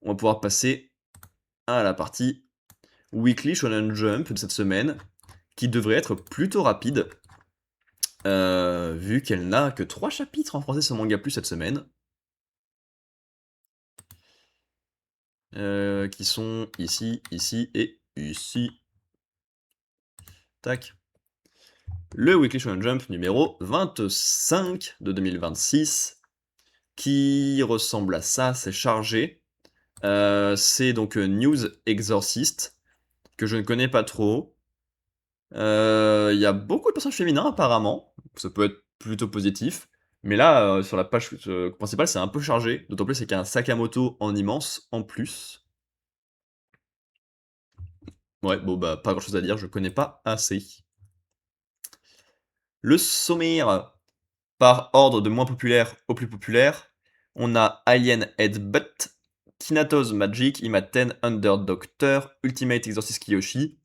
on va pouvoir passer à la partie Weekly Shonen Jump de cette semaine, qui devrait être plutôt rapide, vu qu'elle n'a que 3 chapitres en français sur Manga Plus cette semaine. Qui sont ici, ici et ici. Tac. Le Weekly Shonen Jump numéro 25 de 2026, qui ressemble à ça, c'est chargé. C'est donc News Exorcist, que je ne connais pas trop. Il y a beaucoup de personnages féminins apparemment, ça peut être plutôt positif. Mais là, sur la page principale, c'est un peu chargé, d'autant plus c'est qu'il y a un Sakamoto en immense en plus. Ouais, bon bah pas grand chose à dire, je connais pas assez. Le sommaire, par ordre de moins populaire au plus populaire, on a Alien Headbutt, Kinato's Magic, Imaten Under Doctor, Ultimate Exorcist Kiyoshi,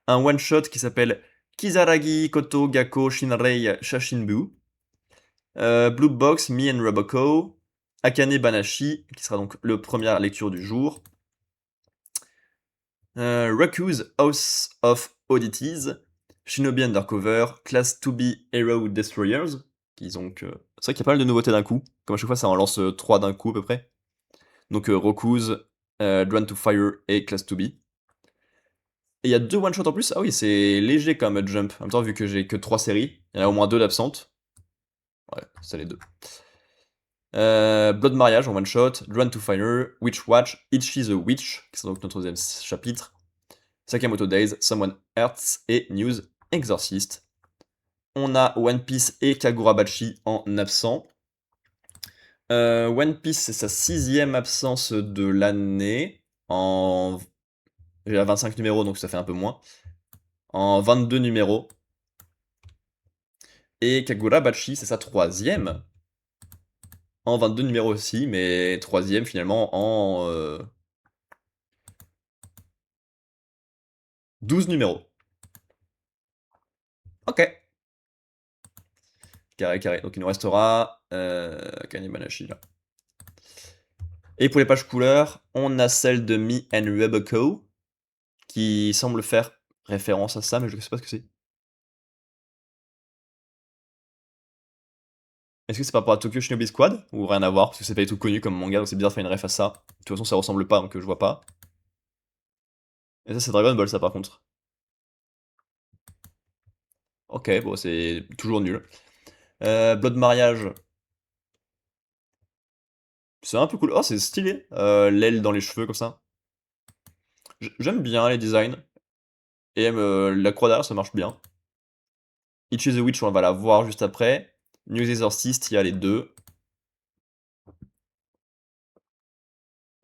un one-shot qui s'appelle Kizaragi Koto Gakko Shinrei Shashinbu, Blue Box Me and Roboko, Akane Banashi, qui sera donc le première lecture du jour, Raku's House of Oddities, Shinobi Undercover, Class 2B Hero Destroyers, qui donc... c'est vrai qu'il y a pas mal de nouveautés d'un coup, comme à chaque fois ça en lance 3 d'un coup à peu près. Donc Roku's, Drawn to Fire et Class 2B. Et il y a 2 one-shots en plus, ah oui c'est léger quand même Jump, en même temps vu que j'ai que 3 séries, il y en a au moins 2 d'absentes. Ouais, c'est les 2. Blood Mariage en one shot, Drawn to Fire, Witch Watch, Ichi the Witch, qui sont donc notre deuxième chapitre, Sakamoto Days, Someone Earths et News Exorcist. On a One Piece et Kagurabachi en absent. One Piece, c'est sa 6ème absence de l'année. J'ai à 25 numéros, donc ça fait un peu moins. En 22 numéros. Et Kagurabachi, c'est sa 3ème. En 22 numéros aussi, mais 3ème finalement en 12 numéros. Ok. Carré, carré. Donc il nous restera Kanibanashi là. Et pour les pages couleurs, on a celle de Me and Rebecca, qui semble faire référence à ça, mais je ne sais pas ce que c'est. Est-ce que c'est par rapport à Tokyo Shinobi Squad ou rien à voir? Parce que c'est pas du tout connu comme manga, donc c'est bizarre de faire une ref à ça. De toute façon, ça ressemble pas, donc je vois pas. Et ça, c'est Dragon Ball, ça par contre. Ok, bon, c'est toujours nul. Blood Mariage. C'est un peu cool. Oh, c'est stylé. L'aile dans les cheveux, comme ça. J'aime bien les designs. Et même la croix derrière, ça marche bien. Ichi the Witch, on va la voir juste après. News Exorcist, il y a les 2.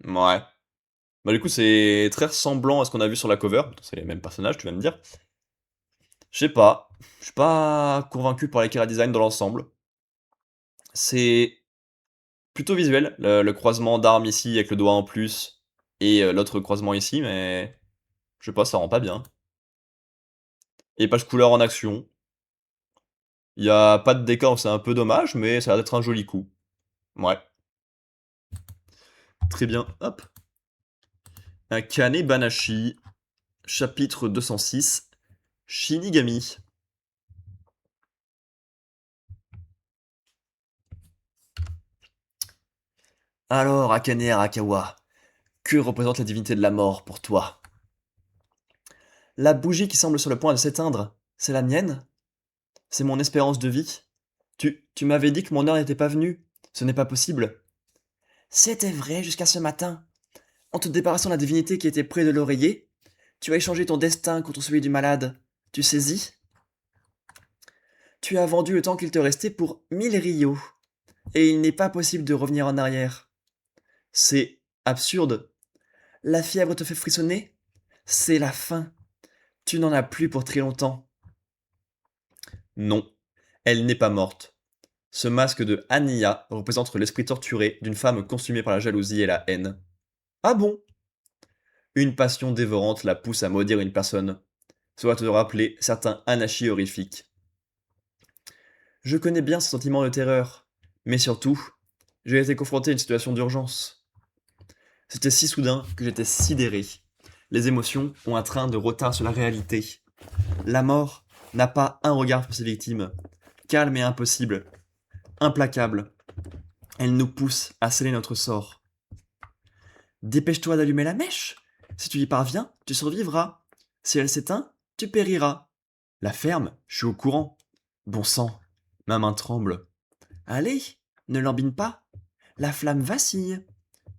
Ouais. Bah du coup, c'est très ressemblant à ce qu'on a vu sur la cover. C'est les mêmes personnages, tu vas me dire. Je sais pas. Je suis pas convaincu par les chara design dans l'ensemble. C'est plutôt visuel, le croisement d'armes ici avec le doigt en plus et l'autre croisement ici, mais je sais pas, ça rend pas bien. Et page couleur en action. Il y a pas de décor, c'est un peu dommage, mais ça a l'air d'être un joli coup. Ouais. Très bien. Hop. Un Kane Banashi, chapitre 206, Shinigami. Alors, Akane Arakawa, que représente la divinité de la mort pour toi? La bougie qui semble sur le point de s'éteindre, c'est la mienne? C'est mon espérance de vie? Tu m'avais dit que mon heure n'était pas venue. Ce n'est pas possible. C'était vrai jusqu'à ce matin. En te débarrassant de la divinité qui était près de l'oreiller, tu as échangé ton destin contre celui du malade. Tu saisis? Tu as vendu le temps qu'il te restait pour 1000 rios. Et il n'est pas possible de revenir en arrière. C'est absurde. La fièvre te fait frissonner? C'est la fin. Tu n'en as plus pour très longtemps. Non, elle n'est pas morte. Ce masque de Ania représente l'esprit torturé d'une femme consumée par la jalousie et la haine. Ah bon? Une passion dévorante la pousse à maudire une personne. Cela te rappeler certains anachis horrifiques. Je connais bien ce sentiment de terreur, mais surtout, j'ai été confronté à une situation d'urgence. C'était si soudain que j'étais sidéré. Les émotions ont un train de retard sur la réalité. La mort n'a pas un regard pour ses victimes. Calme et impossible, implacable, elle nous pousse à sceller notre sort. Dépêche-toi d'allumer la mèche. Si tu y parviens, tu survivras. Si elle s'éteint, tu périras. La ferme, je suis au courant. Bon sang, ma main tremble. Allez, ne lambine pas. La flamme vacille.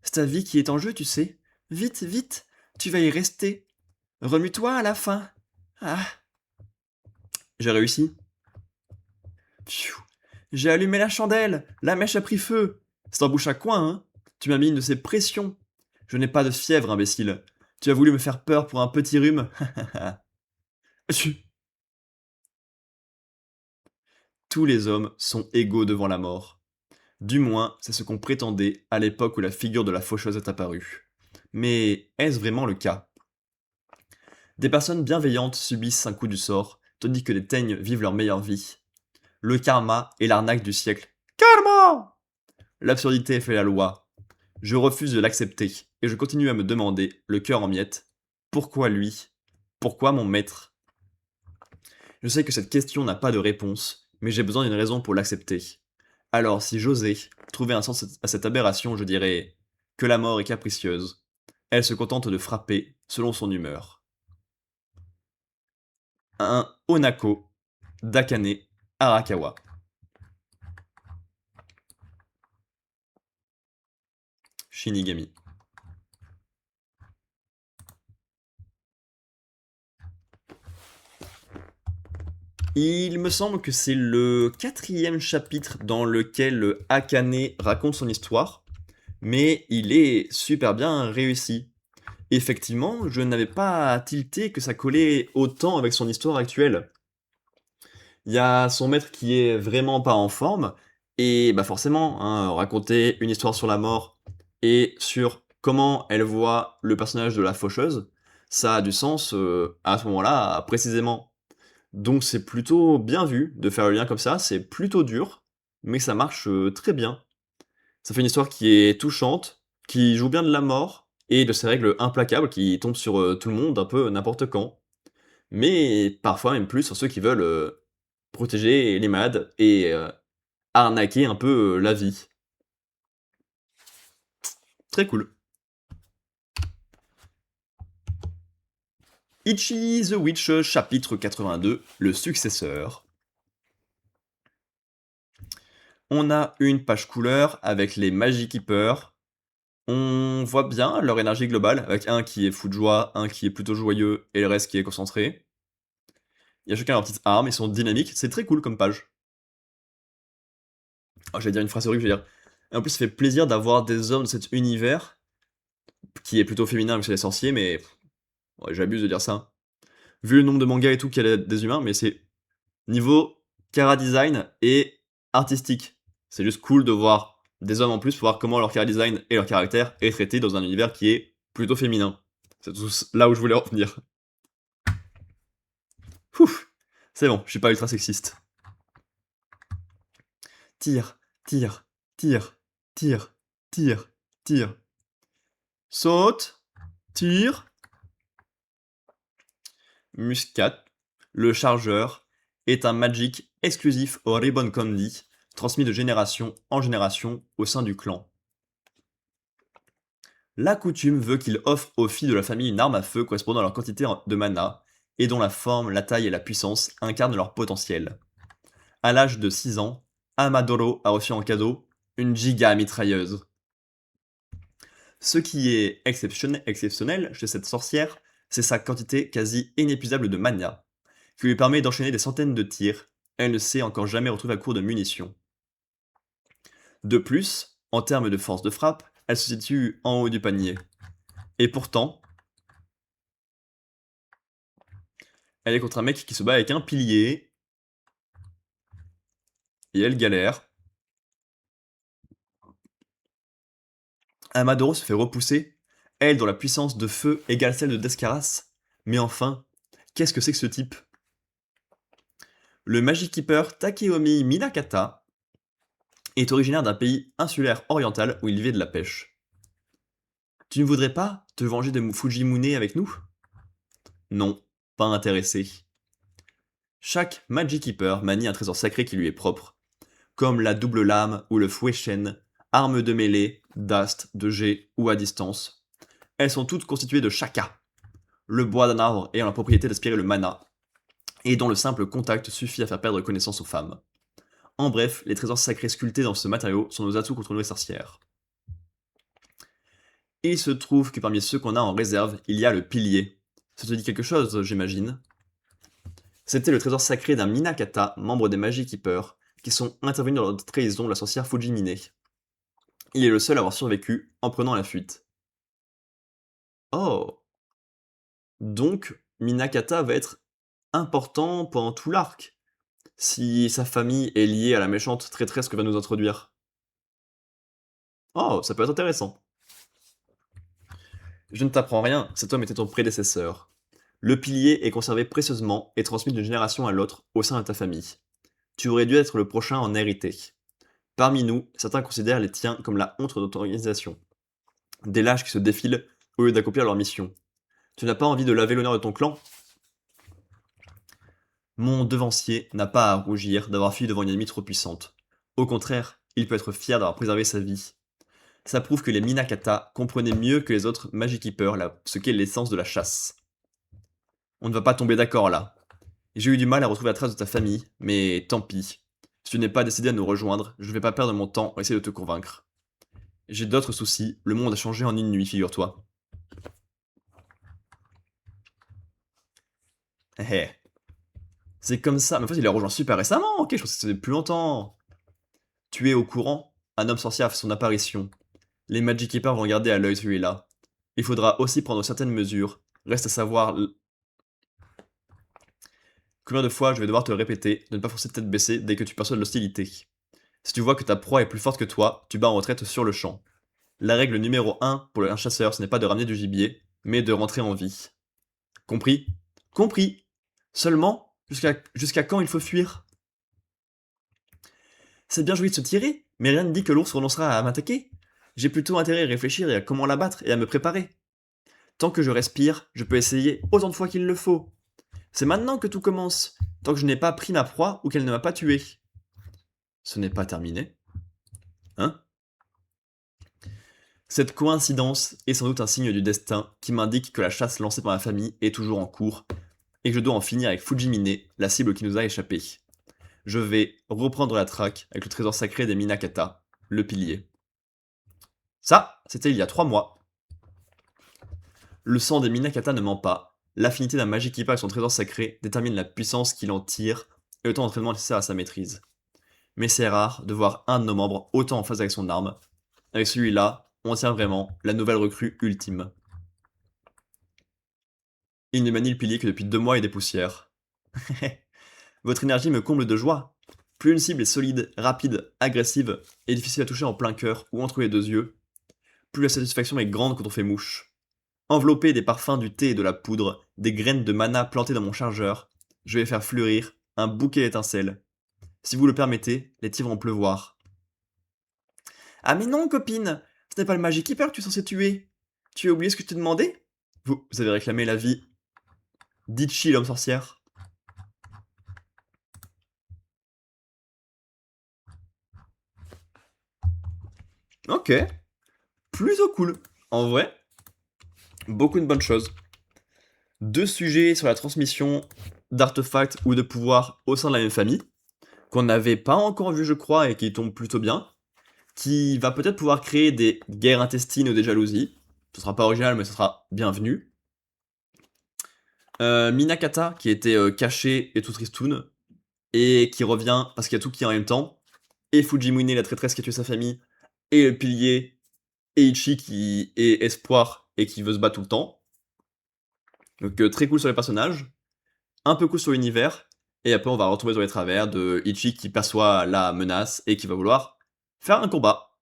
C'est ta vie qui est en jeu, tu sais. Vite, vite, tu vas y rester. Remue-toi à la fin. Ah, j'ai réussi. Pfiou. J'ai allumé la chandelle. La mèche a pris feu. C'est en bouche à coin, hein. Tu m'as mis une de ces pressions. Je n'ai pas de fièvre, imbécile. Tu as voulu me faire peur pour un petit rhume. Tchou. Tous les hommes sont égaux devant la mort. Du moins, c'est ce qu'on prétendait à l'époque où la figure de la faucheuse est apparue. Mais est-ce vraiment le cas? Des personnes bienveillantes subissent un coup du sort, tandis que des teignes vivent leur meilleure vie. Le karma est l'arnaque du siècle. Karma! L'absurdité fait la loi. Je refuse de l'accepter, et je continue à me demander, le cœur en miettes, pourquoi lui? Pourquoi mon maître? Je sais que cette question n'a pas de réponse, mais j'ai besoin d'une raison pour l'accepter. Alors, si j'osais trouver un sens à cette aberration, je dirais que la mort est capricieuse. Elle se contente de frapper selon son humeur. Un Onako, Dakane, Arakawa. Shinigami. Il me semble que c'est le quatrième chapitre dans lequel Akane raconte son histoire, mais il est super bien réussi. Effectivement, je n'avais pas tilté que ça collait autant avec son histoire actuelle. Il y a son maître qui est vraiment pas en forme, et bah forcément, hein, raconter une histoire sur la mort et sur comment elle voit le personnage de la faucheuse, ça a du sens à ce moment-là, précisément. Donc c'est plutôt bien vu de faire le lien comme ça, c'est plutôt dur, mais ça marche très bien. Ça fait une histoire qui est touchante, qui joue bien de la mort, et de ces règles implacables qui tombent sur tout le monde un peu n'importe quand. Mais parfois même plus sur ceux qui veulent protéger les malades et arnaquer un peu la vie. Très cool. Ichi the Witch, chapitre 82, le successeur. On a une page couleur avec les Magic Keepers. On voit bien leur énergie globale, avec un qui est fou de joie, un qui est plutôt joyeux, et le reste qui est concentré. Il y a chacun leur petite arme, ils sont dynamiques, c'est très cool comme page. Oh, j'allais dire une phrase horrible, je vais dire. Et en plus, ça fait plaisir d'avoir des hommes de cet univers, qui est plutôt féminin vu que c'est les sorciers, mais ouais, j'abuse de dire ça. Vu le nombre de mangas et tout qu'il y a des humains, mais c'est niveau chara design et artistique. C'est juste cool de voir des hommes en plus pour voir comment leur chara design et leur caractère est traité dans un univers qui est plutôt féminin. C'est tout là où je voulais en venir. Ouf, c'est bon, je suis pas ultra sexiste. Tire, tire, tire, tire, tire, tire. Saute, tire. Muscat, le chargeur, est un magic exclusif au Ribbon Candy, transmis de génération en génération au sein du clan. La coutume veut qu'il offre aux filles de la famille une arme à feu correspondant à leur quantité de mana, et dont la forme, la taille et la puissance incarnent leur potentiel. À l'âge de 6 ans, Amadoro a reçu en cadeau une giga mitrailleuse. Ce qui est exceptionnel chez cette sorcière, c'est sa quantité quasi inépuisable de mana, qui lui permet d'enchaîner des centaines de tirs. Elle ne s'est encore jamais retrouvée à court de munitions. De plus, en termes de force de frappe, elle se situe en haut du panier. Et pourtant, elle est contre un mec qui se bat avec un pilier, et elle galère. Amadoro se fait repousser, elle dont la puissance de feu égale celle de Descaras. Mais enfin, qu'est-ce que c'est que ce type? Le Magic Keeper Takeomi Minakata est originaire d'un pays insulaire oriental où il vivait de la pêche. Tu ne voudrais pas te venger de Fujimune avec nous? Non, pas intéressé. Chaque Magic Keeper manie un trésor sacré qui lui est propre, comme la double lame ou le fouet chêne, armes de mêlée, d'ast, de jet ou à distance. Elles sont toutes constituées de chaka, le bois d'un arbre ayant la propriété d'aspirer le mana, et dont le simple contact suffit à faire perdre connaissance aux femmes. En bref, les trésors sacrés sculptés dans ce matériau sont nos atouts contre nos sorcières. Et il se trouve que parmi ceux qu'on a en réserve, il y a le pilier. Ça te dit quelque chose, j'imagine? C'était le trésor sacré d'un Minakata, membre des Magic Keepers, qui sont intervenus dans la trahison de la sorcière Fujimine. Il est le seul à avoir survécu en prenant la fuite. Oh! Donc, Minakata va être important pendant tout l'arc, si sa famille est liée à la méchante traîtresse que va nous introduire. Oh, ça peut être intéressant. Je ne t'apprends rien, cet homme était ton prédécesseur. Le pilier est conservé précieusement et transmis d'une génération à l'autre au sein de ta famille. Tu aurais dû être le prochain à en hériter. Parmi nous, certains considèrent les tiens comme la honte de notre organisation. Des lâches qui se défilent au lieu d'accomplir leur mission. Tu n'as pas envie de laver l'honneur de ton clan? Mon devancier n'a pas à rougir d'avoir fui devant une ennemie trop puissante. Au contraire, il peut être fier d'avoir préservé sa vie. Ça prouve que les Minakata comprenaient mieux que les autres Magic Keepers ce qu'est l'essence de la chasse. On ne va pas tomber d'accord là. J'ai eu du mal à retrouver la trace de ta famille, mais tant pis. Si tu n'es pas décidé à nous rejoindre, je ne vais pas perdre mon temps à essayer de te convaincre. J'ai d'autres soucis, le monde a changé en une nuit, figure-toi. Hé hé. C'est comme ça, mais en fait il a rejoint super récemment, ok, je pense que c'était plus longtemps. Tu es au courant? Un homme sorcier a fait son apparition. Les Magic Keepers vont garder à l'œil celui-là. Il faudra aussi prendre certaines mesures. Reste à savoir combien de fois je vais devoir te le répéter, de ne pas forcer tête baissée dès que tu perçois de l'hostilité. Si tu vois que ta proie est plus forte que toi, tu bats en retraite sur le champ. La règle numéro 1 pour un chasseur, ce n'est pas de ramener du gibier, mais de rentrer en vie. Compris? Compris. Seulement, jusqu'à quand il faut fuir? C'est bien joli de se tirer, mais rien ne dit que l'ours renoncera à m'attaquer. J'ai plutôt intérêt à réfléchir et à comment l'abattre et à me préparer. Tant que je respire, je peux essayer autant de fois qu'il le faut. C'est maintenant que tout commence, tant que je n'ai pas pris ma proie ou qu'elle ne m'a pas tué. Ce n'est pas terminé. Hein? Cette coïncidence est sans doute un signe du destin qui m'indique que la chasse lancée par ma famille est toujours en cours et que je dois en finir avec Fujimine, la cible qui nous a échappé. Je vais reprendre la traque avec le trésor sacré des Minakata, le pilier. Ça, c'était il y a 3 mois. Le sang des Minakata ne ment pas. L'affinité d'un Magic Keeper avec son trésor sacré détermine la puissance qu'il en tire et le temps d'entraînement nécessaire à sa maîtrise. Mais c'est rare de voir un de nos membres autant en phase avec son arme. Avec celui-là, on tient vraiment la nouvelle recrue ultime. Il ne manie le pilier que depuis 2 mois et des poussières. Votre énergie me comble de joie. Plus une cible est solide, rapide, agressive et difficile à toucher en plein cœur ou entre les 2 yeux, plus la satisfaction est grande quand on fait mouche. Enveloppé des parfums du thé et de la poudre, des graines de mana plantées dans mon chargeur, je vais faire fleurir un bouquet d'étincelles. Si vous le permettez, les tirs vont pleuvoir. Ah mais non, copine! Ce n'est pas le Magic Keeper que tu es censé tuer! Tu as oublié ce que je t'ai demandé? Vous avez réclamé la vie d'Ichi, l'homme sorcière. Ok, plutôt cool. En vrai, beaucoup de bonnes choses. 2 sujets sur la transmission d'artefacts ou de pouvoirs au sein de la même famille, qu'on n'avait pas encore vu, je crois, et qui tombent plutôt bien, qui va peut-être pouvoir créer des guerres intestines ou des jalousies. Ce sera pas original, mais ce sera bienvenu. Minakata, qui était caché et tout tristoun, et qui revient parce qu'il y a tout qui est en même temps, et Fujimune, la traîtresse qui a tué sa famille, et le pilier, et Ichi qui est espoir et qui veut se battre tout le temps. Donc très cool sur les personnages, un peu cool sur l'univers, et après on va retrouver dans les travers de Ichi qui perçoit la menace et qui va vouloir faire un combat.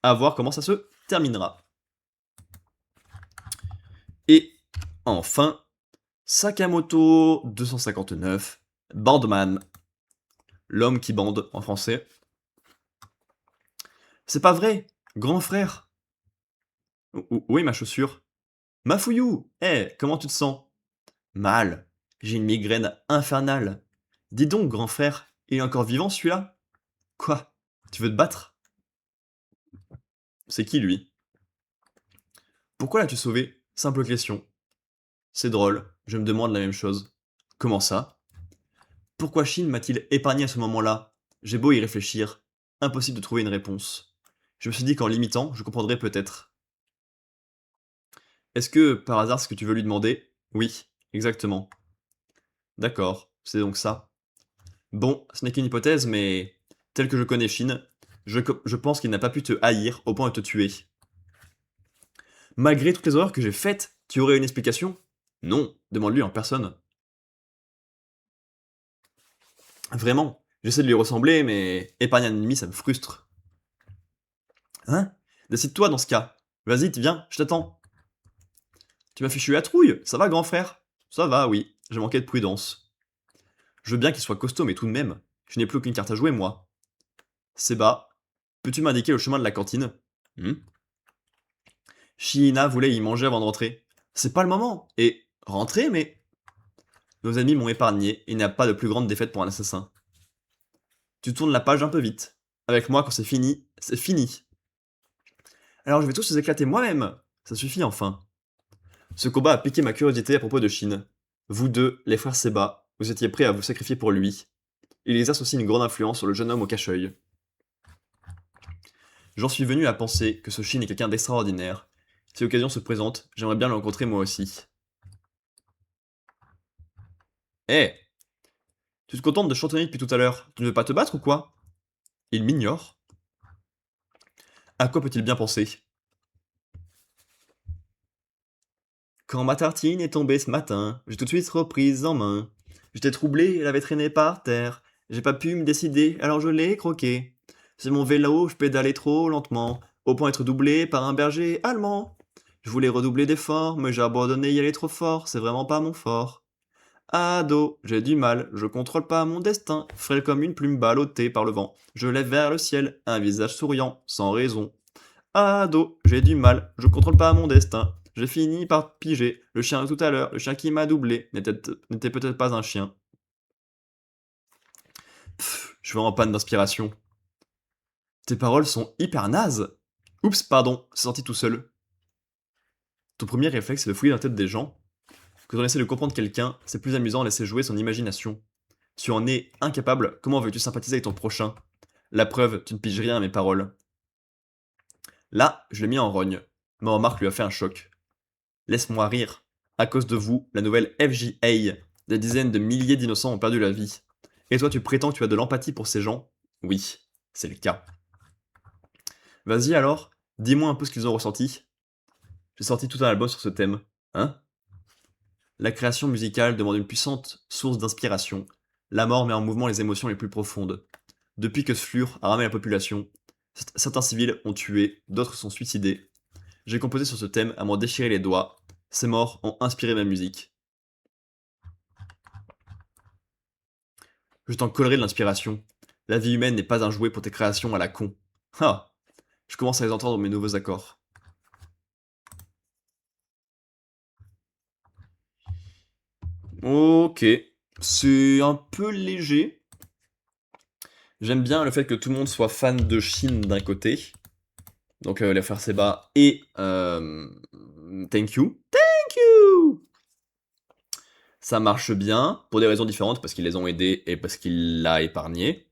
À voir comment ça se terminera. Et enfin, Sakamoto 259, Bandman, l'homme qui bande en français. C'est pas vrai, grand frère. Où est ma chaussure? Mafouillou! Comment tu te sens? Mal. J'ai une migraine infernale. Dis donc, grand frère, il est encore vivant celui-là? Quoi? Tu veux te battre? C'est qui lui? Pourquoi l'as-tu sauvé? Simple question. C'est drôle, je me demande la même chose. Comment ça? Pourquoi Shin m'a-t-il épargné à ce moment-là? J'ai beau y réfléchir, impossible de trouver une réponse. Je me suis dit qu'en l'imitant, je comprendrais peut-être. Est-ce que, par hasard, ce que tu veux lui demander? Oui, exactement. D'accord, c'est donc ça. Bon, ce n'est qu'une hypothèse, mais tel que je connais Shin, je pense qu'il n'a pas pu te haïr au point de te tuer. Malgré toutes les horreurs que j'ai faites, tu aurais une explication? Non, demande-lui en personne. Vraiment, j'essaie de lui ressembler, mais épargner un ennemi, ça me frustre. Hein? Décide-toi dans ce cas. Vas-y, viens, je t'attends. Tu m'as fichu la trouille, ça va, grand frère? Ça va, oui, j'ai manqué de prudence. Je veux bien qu'il soit costaud, mais tout de même, je n'ai plus aucune carte à jouer, moi. Seba, peux-tu m'indiquer le chemin de la cantine? Hmm. Shiina voulait y manger avant de rentrer. C'est pas le moment. Et rentrer, mais... Nos amis m'ont épargné, il n'y a pas de plus grande défaite pour un assassin. Tu tournes la page un peu vite. Avec moi, quand c'est fini, c'est fini. Alors je vais tous les éclater moi-même. Ça suffit enfin. Ce combat a piqué ma curiosité à propos de Shin. Vous deux, les frères Seba, vous étiez prêts à vous sacrifier pour lui. Il exerce aussi une grande influence sur le jeune homme au cache-œil. J'en suis venu à penser que ce Shin est quelqu'un d'extraordinaire. Si l'occasion se présente, j'aimerais bien le rencontrer moi aussi. Tu te contentes de chantonner depuis tout à l'heure. Tu ne veux pas te battre ou quoi? Il m'ignore. À quoi peut-il bien penser? Quand ma tartine est tombée ce matin, j'ai tout de suite reprise en main. J'étais troublé et l'avais traînée par terre. J'ai pas pu me décider, alors je l'ai croqué. C'est mon vélo, je pédalais trop lentement, au point d'être doublé par un berger allemand. Je voulais redoubler d'efforts, mais j'ai abandonné y aller trop fort, c'est vraiment pas mon fort. Ado, j'ai du mal, je contrôle pas mon destin, frêle comme une plume ballottée par le vent. Je lève vers le ciel, un visage souriant, sans raison. Ado, j'ai du mal, je contrôle pas mon destin. J'ai fini par piger, le chien de tout à l'heure, le chien qui m'a doublé, n'était peut-être pas un chien. Je suis en panne d'inspiration. Tes paroles sont hyper nazes. Oups, pardon, c'est sorti tout seul. Ton premier réflexe, c'est de fouiller dans la tête des gens. Quand on essaie de comprendre quelqu'un, c'est plus amusant de laisser jouer son imagination. Tu en es incapable, comment veux-tu sympathiser avec ton prochain? La preuve, tu ne piges rien à mes paroles. Là, je l'ai mis en rogne. Ma remarque lui a fait un choc. Laisse-moi rire. À cause de vous, la nouvelle FJA, des dizaines de milliers d'innocents ont perdu la vie. Et toi, tu prétends que tu as de l'empathie pour ces gens? Oui, c'est le cas. Vas-y alors, dis-moi un peu ce qu'ils ont ressenti. J'ai sorti tout un album sur ce thème. Hein? La création musicale demande une puissante source d'inspiration. La mort met en mouvement les émotions les plus profondes. Depuis que Sflur a ramé la population, certains civils ont tué, d'autres sont suicidés. J'ai composé sur ce thème à m'en déchirer les doigts. Ces morts ont inspiré ma musique. Je t'en collerai de l'inspiration. La vie humaine n'est pas un jouet pour tes créations à la con. Ah! Je commence à les entendre mes nouveaux accords. Ok. C'est un peu léger. J'aime bien le fait que tout le monde soit fan de Shin d'un côté. Donc les frères Seba et Thank You. Thank You! Ça marche bien, pour des raisons différentes, parce qu'ils les ont aidés et parce qu'il l'a épargné.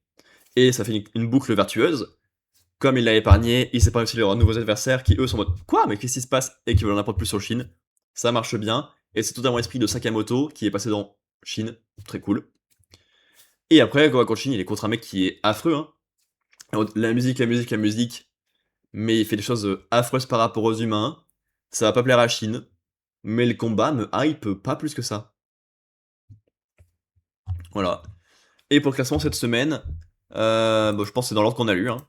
Et ça fait une boucle vertueuse. Comme il l'a épargné, il s'est pas réussi à avoir de nouveaux adversaires qui eux sont en mode quoi, mais qu'est-ce qui se passe et qui veulent en apprendre plus sur Shin. Ça marche bien, et c'est totalement l'esprit de Sakamoto qui est passé dans Shin, très cool. Et après, quand Shin il est contre un mec qui est affreux, hein. Alors, la musique, mais il fait des choses affreuses par rapport aux humains. Ça va pas plaire à Shin, mais le combat me hype pas plus que ça. Voilà. Et pour le classement cette semaine, je pense que c'est dans l'ordre qu'on a lu, hein.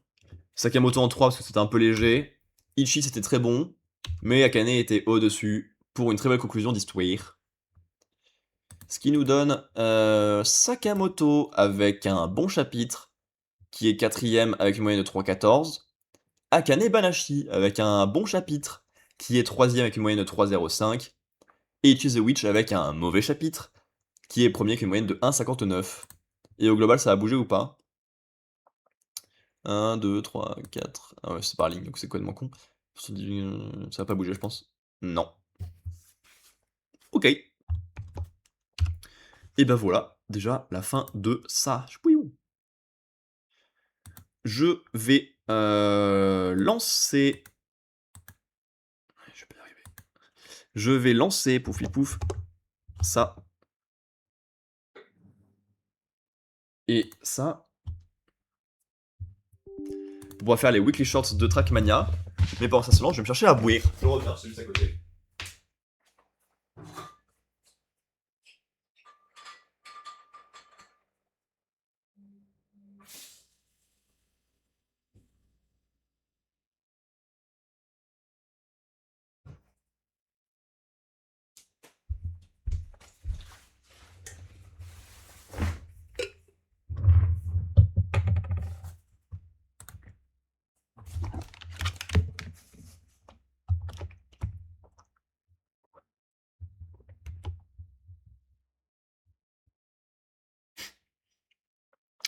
Sakamoto en 3 parce que c'était un peu léger. Ichi c'était très bon. Mais Akane était au-dessus pour une très belle conclusion d'histoire. Ce qui nous donne Sakamoto avec un bon chapitre qui est quatrième avec une moyenne de 3,14. Akane Banashi avec un bon chapitre qui est 3ème avec une moyenne de 3,05, et Choose the Witch avec un mauvais chapitre, qui est premier avec une moyenne de 1,59. Et au global, ça a bougé ou pas? 1, 2, 3, 4. Ah ouais, c'est par ligne, donc c'est complètement con. Ça va pas bouger, je pense. Non. Ok. Et ben voilà, déjà la fin de ça. Chouiou. Je vais lancer. Je vais pas y arriver. Je vais lancer, poufi pouf, ça. Et ça. On pourra faire les weekly shorts de Trackmania. Mais pendant ça se lance, je vais me chercher à bouillir. Je reviens, c'est juste à côté.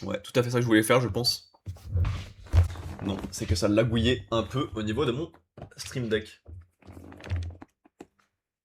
Ouais, tout à fait ça que je voulais faire, je pense. Non, c'est que ça lagouillait un peu au niveau de mon Stream Deck.